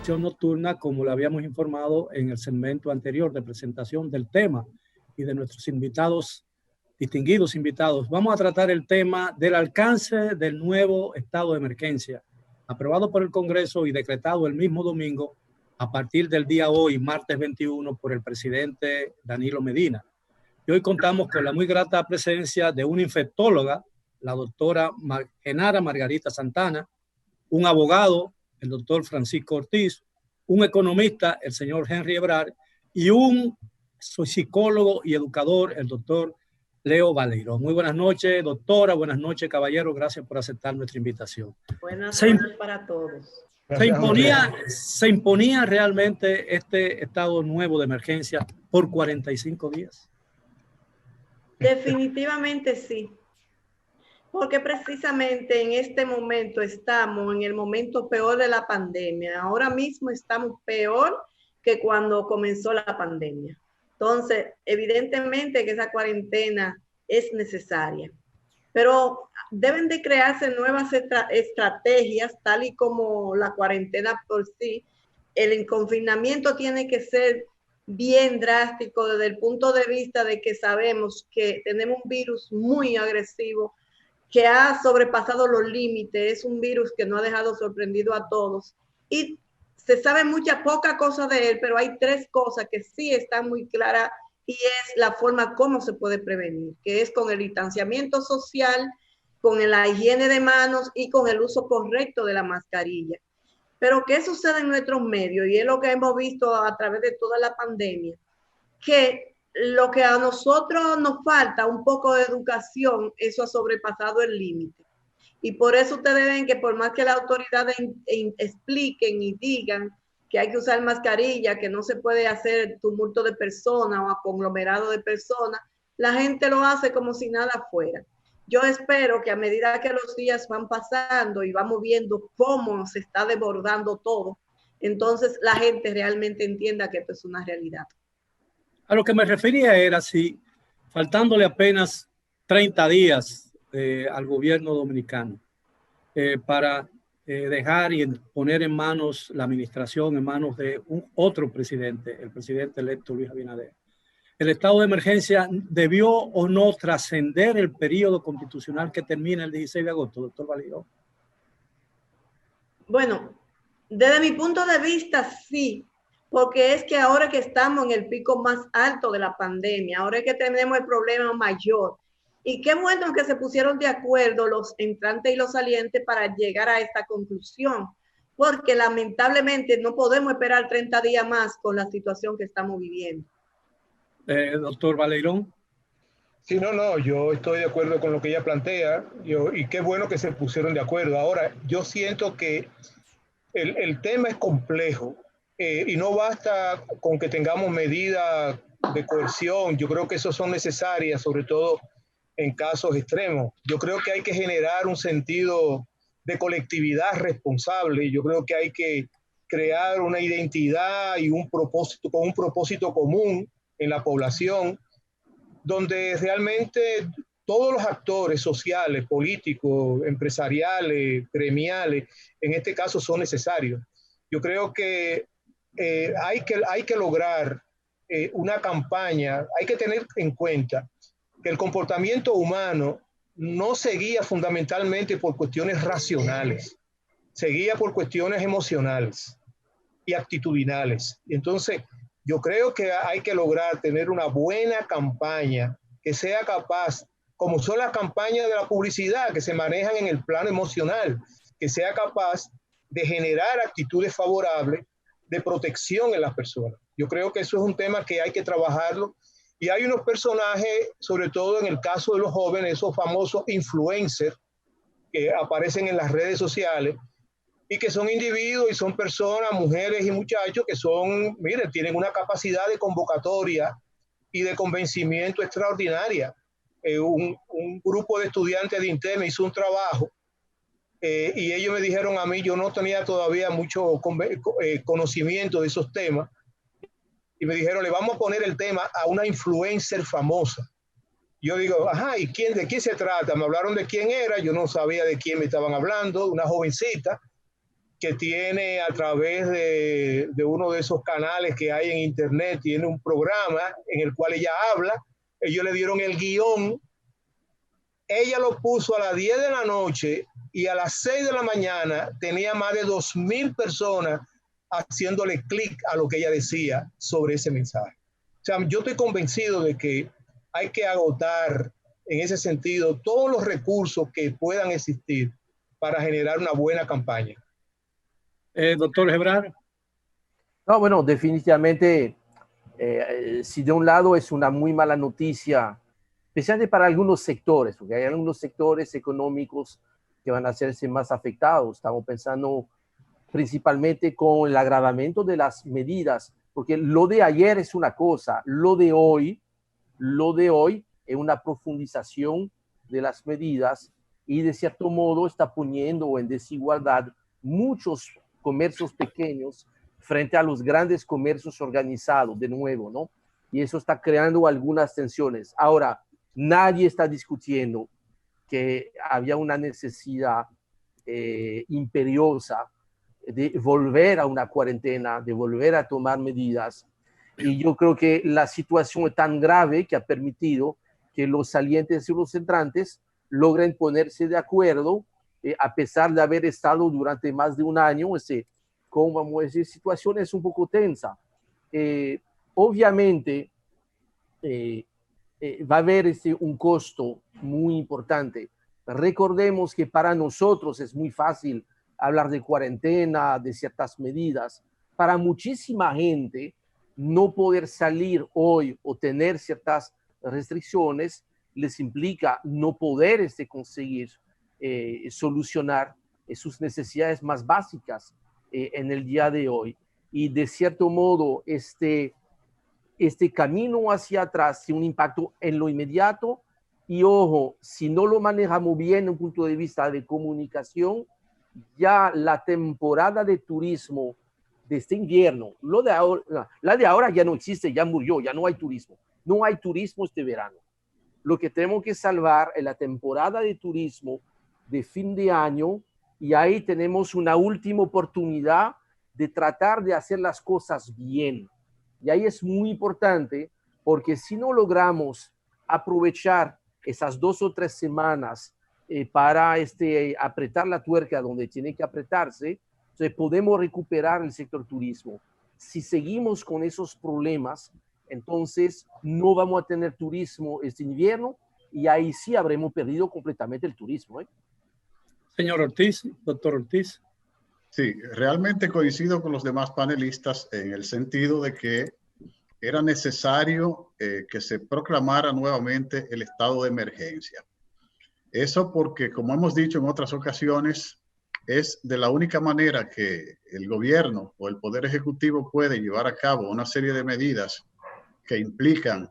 sesión nocturna, como le habíamos informado en el segmento anterior de presentación del tema y de nuestros invitados, distinguidos invitados. Vamos a tratar el tema del alcance del nuevo estado de emergencia, aprobado por el Congreso y decretado el mismo domingo a partir del día hoy, martes 21, por el presidente Danilo Medina. Y hoy contamos con la muy grata presencia de una infectóloga, la doctora Genara Margarita Santana, un abogado, el doctor Francisco Ortiz, un economista, el señor Henry Ebrard, y un psicólogo y educador, el doctor Leo Baleiro. Muy buenas noches, doctora, buenas noches, caballero, gracias por aceptar nuestra invitación. Buenas noches para todos. ¿Se imponía realmente este estado nuevo de emergencia por 45 días? Definitivamente sí, porque precisamente en este momento estamos en el momento peor de la pandemia. Ahora mismo estamos peor que cuando comenzó la pandemia. Entonces, evidentemente que esa cuarentena es necesaria, pero deben de crearse nuevas estrategias, tal y como la cuarentena por sí. El confinamiento tiene que ser bien drástico desde el punto de vista de que sabemos que tenemos un virus muy agresivo que ha sobrepasado los límites, es un virus que no ha dejado sorprendido a todos y se sabe poca cosa de él, pero hay tres cosas que sí están muy claras y es la forma como se puede prevenir, que es con el distanciamiento social, con la higiene de manos y con el uso correcto de la mascarilla. Pero ¿qué sucede en nuestros medios? Y es lo que hemos visto a través de toda la pandemia, que lo que a nosotros nos falta, un poco de educación, eso ha sobrepasado el límite. Y por eso ustedes ven que por más que las autoridades expliquen y digan que hay que usar mascarilla, que no se puede hacer tumulto de personas o conglomerado de personas, la gente lo hace como si nada fuera. Yo espero que a medida que los días van pasando y vamos viendo cómo se está desbordando todo, entonces la gente realmente entienda que esto es una realidad. A lo que me refería era si, faltándole apenas 30 días al gobierno dominicano para dejar y poner en manos la administración, en manos de otro presidente, el presidente electo Luis Abinader, ¿el estado de emergencia debió o no trascender el periodo constitucional que termina el 16 de agosto, doctor Baleiro? Bueno, desde mi punto de vista, sí, porque es que ahora que estamos en el pico más alto de la pandemia, ahora es que tenemos el problema mayor. Y qué bueno que se pusieron de acuerdo los entrantes y los salientes para llegar a esta conclusión, porque lamentablemente no podemos esperar 30 días más con la situación que estamos viviendo. Doctor Baleirón. Sí, no, yo estoy de acuerdo con lo que ella plantea y qué bueno que se pusieron de acuerdo. Ahora, yo siento que el tema es complejo y no basta con que tengamos medidas de coerción. Yo creo que esas son necesarias, sobre todo en casos extremos. Yo creo que hay que generar un sentido de colectividad responsable. Yo creo que hay que crear una identidad y un propósito común en la población, donde realmente todos los actores sociales, políticos, empresariales, gremiales, en este caso son necesarios. Yo creo que hay que lograr una campaña, hay que tener en cuenta que el comportamiento humano no se guía fundamentalmente por cuestiones racionales, se guía por cuestiones emocionales y actitudinales. Entonces, yo creo que hay que lograr tener una buena campaña que sea capaz, como son las campañas de la publicidad que se manejan en el plano emocional, que sea capaz de generar actitudes favorables de protección en las personas. Yo creo que eso es un tema que hay que trabajarlo. Y hay unos personajes, sobre todo en el caso de los jóvenes, esos famosos influencers que aparecen en las redes sociales, y que son individuos y son personas, mujeres y muchachos que son, miren, tienen una capacidad de convocatoria y de convencimiento extraordinaria. Un grupo de estudiantes de INTEM hizo un trabajo y ellos me dijeron a mí, yo no tenía todavía mucho conocimiento de esos temas, y me dijeron, le vamos a poner el tema a una influencer famosa. Yo digo, ajá, ¿y de quién se trata? Me hablaron de quién era, yo no sabía de quién me estaban hablando, una jovencita. que tiene a través de uno de esos canales que hay en internet, tiene un programa en el cual ella habla. Ellos le dieron el guión, ella lo puso a las 10 de la noche y a las 6 de la mañana tenía más de 2.000 personas haciéndole clic a lo que ella decía sobre ese mensaje. O sea, yo estoy convencido de que hay que agotar en ese sentido todos los recursos que puedan existir para generar una buena campaña. Doctor Gebrar. No, bueno, definitivamente, si de un lado es una muy mala noticia, especialmente para algunos sectores, porque hay algunos sectores económicos que van a hacerse más afectados. Estamos pensando principalmente con el agravamiento de las medidas, porque lo de ayer es una cosa, lo de hoy es una profundización de las medidas y de cierto modo está poniendo en desigualdad muchos comercios pequeños frente a los grandes comercios organizados, de nuevo, ¿no? Y eso está creando algunas tensiones. Ahora, nadie está discutiendo que había una necesidad imperiosa de volver a una cuarentena, de volver a tomar medidas. Y yo creo que la situación es tan grave que ha permitido que los salientes y los entrantes logren ponerse de acuerdo, a pesar de haber estado durante más de un año, como vamos a decir, situaciones un poco tensas. Obviamente, va a haber un costo muy importante. Recordemos que para nosotros es muy fácil hablar de cuarentena, de ciertas medidas. Para muchísima gente, no poder salir hoy o tener ciertas restricciones les implica no poder conseguir solucionar sus necesidades más básicas en el día de hoy. Y de cierto modo, este camino hacia atrás tiene un impacto en lo inmediato y, ojo, si no lo manejamos bien desde un punto de vista de comunicación, ya la temporada de turismo de este invierno, la de ahora ya no existe, ya murió, ya no hay turismo. No hay turismo este verano. Lo que tenemos que salvar es la temporada de turismo de fin de año y ahí tenemos una última oportunidad de tratar de hacer las cosas bien. Y ahí es muy importante porque si no logramos aprovechar esas 2 o 3 semanas para apretar la tuerca donde tiene que apretarse, entonces podemos recuperar el sector turismo. Si seguimos con esos problemas, entonces no vamos a tener turismo este invierno y ahí sí habremos perdido completamente el turismo. Señor Ortiz, doctor Ortiz. Sí, realmente coincido con los demás panelistas en el sentido de que era necesario que se proclamara nuevamente el estado de emergencia. Eso porque, como hemos dicho en otras ocasiones, es de la única manera que el gobierno o el Poder Ejecutivo puede llevar a cabo una serie de medidas que implican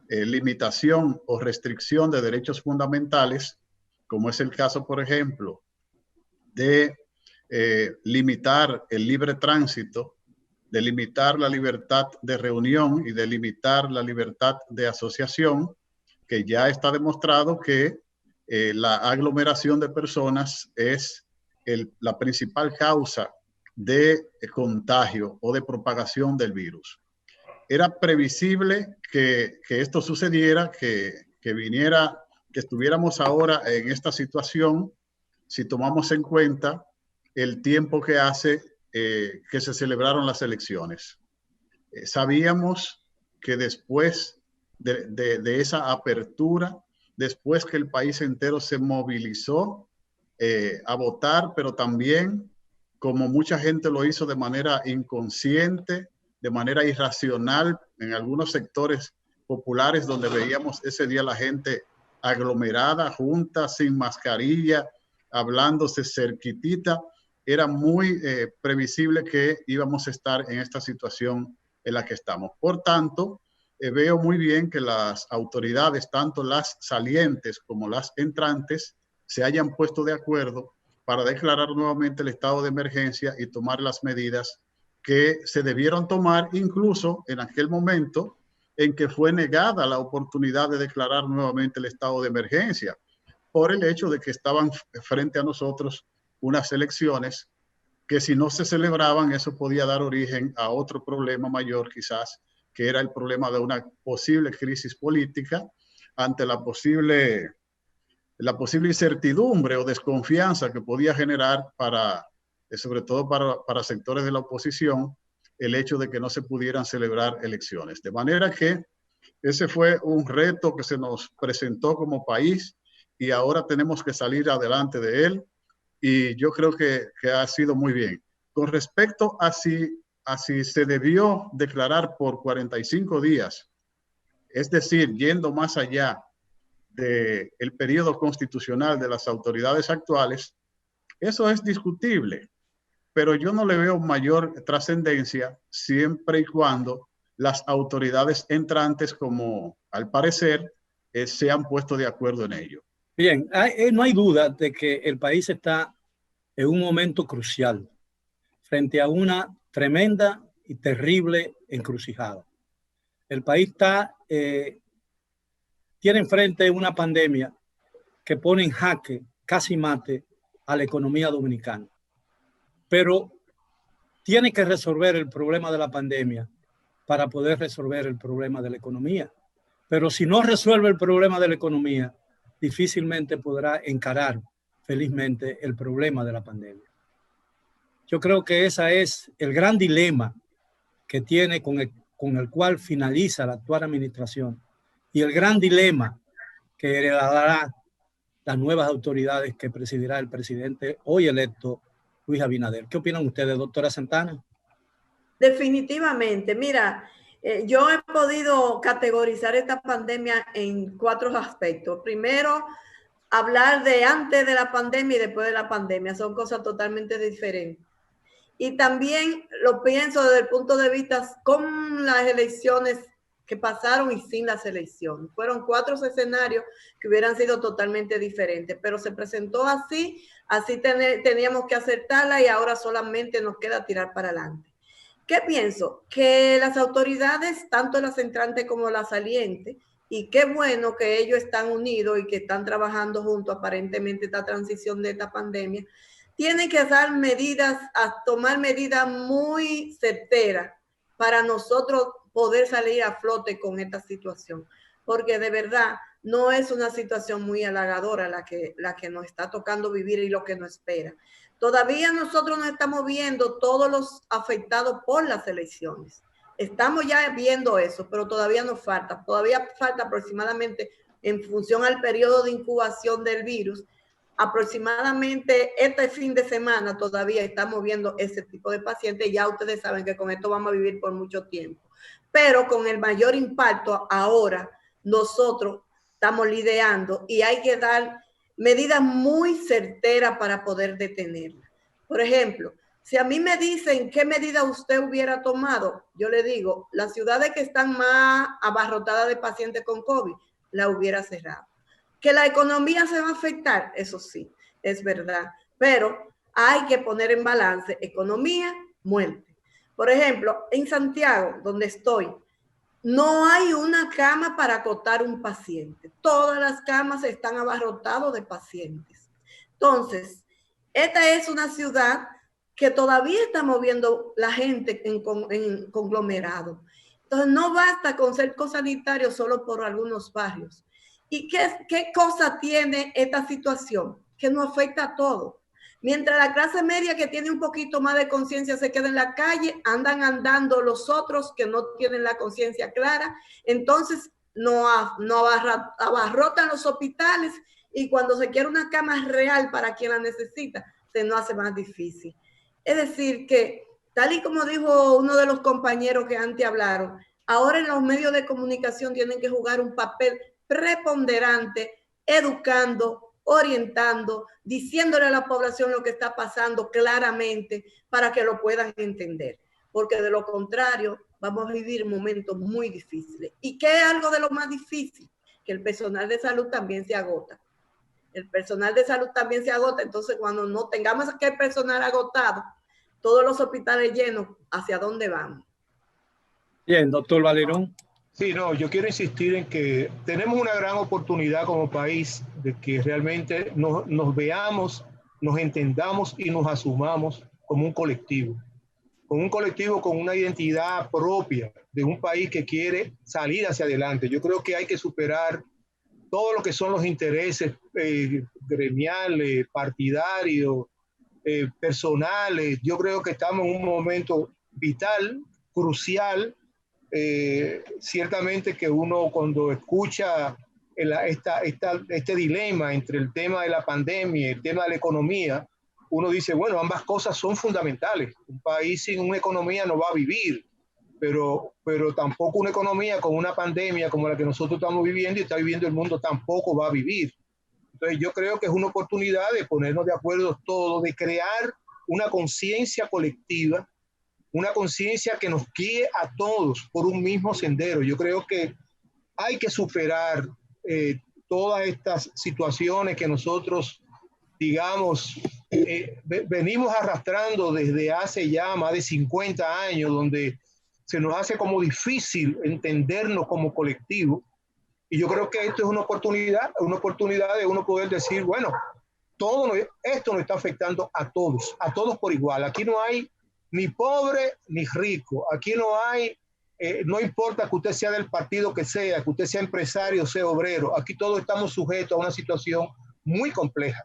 limitación o restricción de derechos fundamentales, como es el caso, por ejemplo, de limitar el libre tránsito, de limitar la libertad de reunión y de limitar la libertad de asociación, que ya está demostrado que la aglomeración de personas es la principal causa de contagio o de propagación del virus. Era previsible que esto sucediera, que estuviéramos ahora en esta situación, si tomamos en cuenta el tiempo que hace que se celebraron las elecciones. Sabíamos que después de esa apertura, después que el país entero se movilizó a votar, pero también, como mucha gente lo hizo de manera inconsciente, de manera irracional, en algunos sectores populares donde veíamos ese día la gente aglomerada, junta, sin mascarilla, hablándose cerquitita, era muy previsible que íbamos a estar en esta situación en la que estamos. Por tanto, veo muy bien que las autoridades, tanto las salientes como las entrantes, se hayan puesto de acuerdo para declarar nuevamente el estado de emergencia y tomar las medidas que se debieron tomar, incluso en aquel momento en que fue negada la oportunidad de declarar nuevamente el estado de emergencia, por el hecho de que estaban frente a nosotros unas elecciones que si no se celebraban, eso podía dar origen a otro problema mayor quizás, que era el problema de una posible crisis política ante la posible incertidumbre o desconfianza que podía generar sobre todo para sectores de la oposición, el hecho de que no se pudieran celebrar elecciones. De manera que ese fue un reto que se nos presentó como país y ahora tenemos que salir adelante de él, y yo creo que ha sido muy bien. Con respecto a si se debió declarar por 45 días, es decir, yendo más allá del periodo constitucional de las autoridades actuales, eso es discutible, pero yo no le veo mayor trascendencia siempre y cuando las autoridades entrantes, como al parecer, se han puesto de acuerdo en ello. Bien, no hay duda de que el país está en un momento crucial frente a una tremenda y terrible encrucijada. El país tiene enfrente una pandemia que pone en jaque, casi mate, a la economía dominicana. Pero tiene que resolver el problema de la pandemia para poder resolver el problema de la economía. Pero si no resuelve el problema de la economía, difícilmente podrá encarar felizmente el problema de la pandemia. Yo creo que ese es el gran dilema que tiene con el cual finaliza la actual administración, y el gran dilema que heredará las nuevas autoridades que presidirá el presidente hoy electo, Luis Abinader. ¿Qué opinan ustedes, doctora Santana? Definitivamente, mira, yo he podido categorizar esta pandemia en 4 aspectos. Primero, hablar de antes de la pandemia y después de la pandemia, son cosas totalmente diferentes. Y también lo pienso desde el punto de vista con las elecciones que pasaron y sin las elecciones. Fueron 4 escenarios que hubieran sido totalmente diferentes, pero se presentó así teníamos que aceptarla y ahora solamente nos queda tirar para adelante. ¿Qué pienso? Que las autoridades, tanto las entrantes como las salientes, y qué bueno que ellos están unidos y que están trabajando juntos aparentemente esta transición de esta pandemia, tienen que tomar medidas muy certeras para nosotros poder salir a flote con esta situación, porque de verdad no es una situación muy halagadora la que nos está tocando vivir y lo que nos espera. Todavía nosotros no estamos viendo todos los afectados por las elecciones. Estamos ya viendo eso, pero todavía nos falta. Todavía falta aproximadamente, en función al periodo de incubación del virus, aproximadamente este fin de semana todavía estamos viendo ese tipo de pacientes. Ya ustedes saben que con esto vamos a vivir por mucho tiempo. Pero con el mayor impacto ahora, nosotros estamos lidiando y hay que dar medidas muy certeras para poder detenerla. Por ejemplo, si a mí me dicen qué medida usted hubiera tomado, yo le digo, las ciudades que están más abarrotadas de pacientes con COVID, la hubiera cerrado. Que la economía se va a afectar, eso sí, es verdad, pero hay que poner en balance economía, muerte. Por ejemplo, en Santiago, donde estoy, no hay una cama para acotar un paciente. Todas las camas están abarrotadas de pacientes. Entonces, esta es una ciudad que todavía está moviendo la gente en conglomerado. Entonces, no basta con cerco sanitario solo por algunos barrios. ¿Y qué cosa tiene esta situación? Que nos afecta a todos. Mientras la clase media que tiene un poquito más de conciencia se queda en la calle, andan andando los otros que no tienen la conciencia clara, entonces no abarrotan los hospitales y cuando se quiere una cama real para quien la necesita, se nos hace más difícil. Es decir que, tal y como dijo uno de los compañeros que antes hablaron, ahora en los medios de comunicación tienen que jugar un papel preponderante, educando, orientando, diciéndole a la población lo que está pasando claramente para que lo puedan entender, porque de lo contrario vamos a vivir momentos muy difíciles. ¿Y qué es algo de lo más difícil? Que el personal de salud también se agota. El personal de salud también se agota, entonces cuando no tengamos aquel personal agotado, todos los hospitales llenos, ¿hacia dónde vamos? Bien, doctor Valerón. Sí, no, yo quiero insistir en que tenemos una gran oportunidad como país de que realmente nos veamos, nos entendamos y nos asumamos como un colectivo, con una identidad propia de un país que quiere salir hacia adelante. Yo creo que hay que superar todo lo que son los intereses gremiales, partidarios, personales. Yo creo que estamos en un momento vital, crucial. Ciertamente que uno cuando escucha este dilema entre el tema de la pandemia y el tema de la economía, uno dice, bueno, ambas cosas son fundamentales. Un país sin una economía no va a vivir, pero tampoco una economía con una pandemia como la que nosotros estamos viviendo y está viviendo el mundo tampoco va a vivir. Entonces yo creo que es una oportunidad de ponernos de acuerdo todos, de crear una conciencia colectiva, una conciencia que nos guíe a todos por un mismo sendero. Yo creo que hay que superar todas estas situaciones que nosotros, digamos, venimos arrastrando desde hace ya más de 50 años, donde se nos hace como difícil entendernos como colectivo. Y yo creo que esto es una oportunidad de uno poder decir, bueno, esto nos está afectando a todos por igual. Aquí no hay ni pobre ni rico. Aquí no hay, no importa que usted sea del partido que sea, que usted sea empresario o sea obrero. Aquí todos estamos sujetos a una situación muy compleja.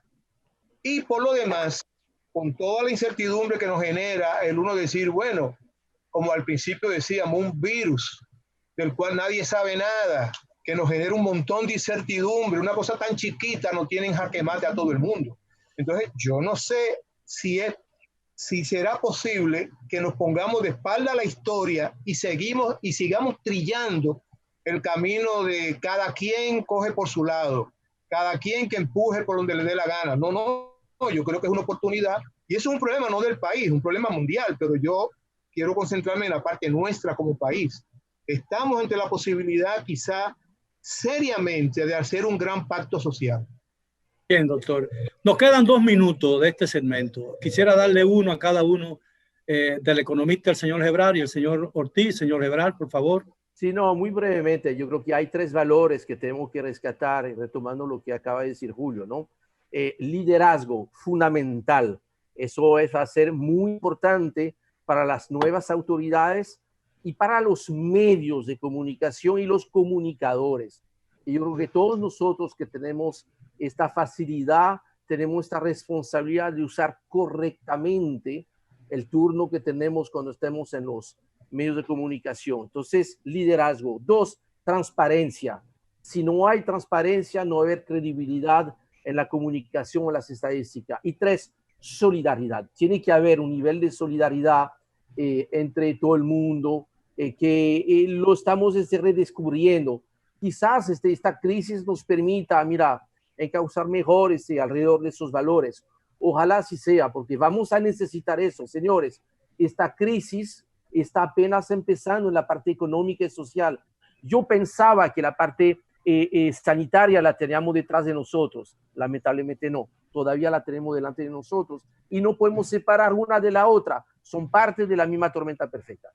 Y por lo demás, con toda la incertidumbre que nos genera el uno decir, bueno, como al principio decíamos, un virus del cual nadie sabe nada, que nos genera un montón de incertidumbre, una cosa tan chiquita nos tiene en jaque mate a todo el mundo. Entonces, yo no sé si será posible que nos pongamos de espalda a la historia y sigamos trillando el camino de cada quien coge por su lado, cada quien que empuje por donde le dé la gana. No, yo creo que es una oportunidad y eso es un problema no del país, un problema mundial, pero yo quiero concentrarme en la parte nuestra como país. Estamos ante la posibilidad quizá seriamente de hacer un gran pacto social. Bien, doctor. Nos quedan 2 minutos de este segmento. Quisiera darle uno a cada uno del economista, el señor Gebrar y el señor Ortiz. Señor Gebrar, por favor. Sí, no, muy brevemente. Yo creo que hay 3 valores que tenemos que rescatar, retomando lo que acaba de decir Julio, ¿no? Liderazgo, fundamental. Eso va a ser muy importante para las nuevas autoridades y para los medios de comunicación y los comunicadores. Y yo creo que todos nosotros que tenemos esta facilidad, tenemos esta responsabilidad de usar correctamente el turno que tenemos cuando estemos en los medios de comunicación. Entonces, liderazgo. 2, transparencia. Si no hay transparencia, no va a haber credibilidad en la comunicación o en las estadísticas. Y 3, solidaridad. Tiene que haber un nivel de solidaridad entre todo el mundo que lo estamos redescubriendo. Quizás esta crisis nos permita, encauzar mejor alrededor de esos valores. Ojalá así sea, porque vamos a necesitar eso, señores. Esta crisis está apenas empezando en la parte económica y social. Yo pensaba que la parte sanitaria la teníamos detrás de nosotros. Lamentablemente no. Todavía la tenemos delante de nosotros y no podemos separar una de la otra. Son parte de la misma tormenta perfecta.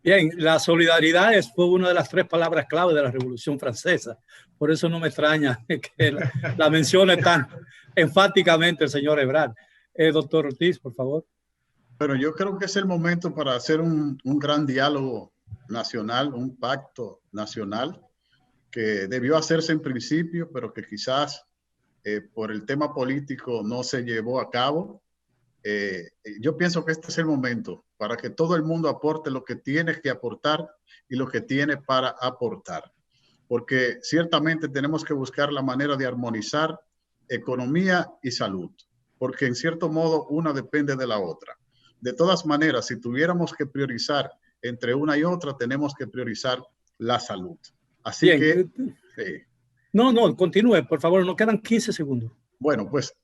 Bien, la solidaridad fue una de las 3 palabras clave de la Revolución Francesa. Por eso no me extraña que la mencione tan enfáticamente el señor Ebrard. Doctor Ortiz, por favor. Pero yo creo que es el momento para hacer un gran diálogo nacional, un pacto nacional que debió hacerse en principio, pero que quizás por el tema político no se llevó a cabo. Yo pienso que este es el momento para que todo el mundo aporte lo que tiene que aportar y lo que tiene para aportar. Porque ciertamente tenemos que buscar la manera de armonizar economía y salud, porque en cierto modo una depende de la otra. De todas maneras, si tuviéramos que priorizar entre una y otra, tenemos que priorizar la salud. Así bien, que... No, continúe, por favor, nos quedan 15 segundos. Bueno, pues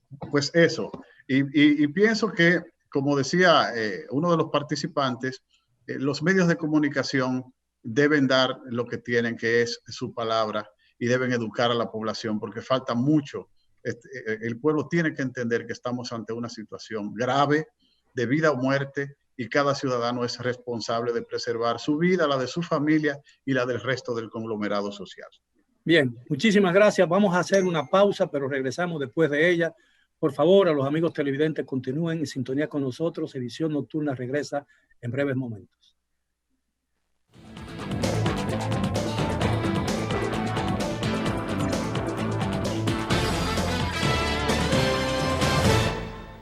eso. Y pienso que, como decía uno de los participantes, los medios de comunicación deben dar lo que tienen, que es su palabra, y deben educar a la población, porque falta mucho. El pueblo tiene que entender que estamos ante una situación grave de vida o muerte, y cada ciudadano es responsable de preservar su vida, la de su familia y la del resto del conglomerado social. Bien, muchísimas gracias. Vamos a hacer una pausa, pero regresamos después de ella Por favor, a los amigos televidentes, continúen en sintonía con nosotros. Edición Nocturna regresa en breves momentos.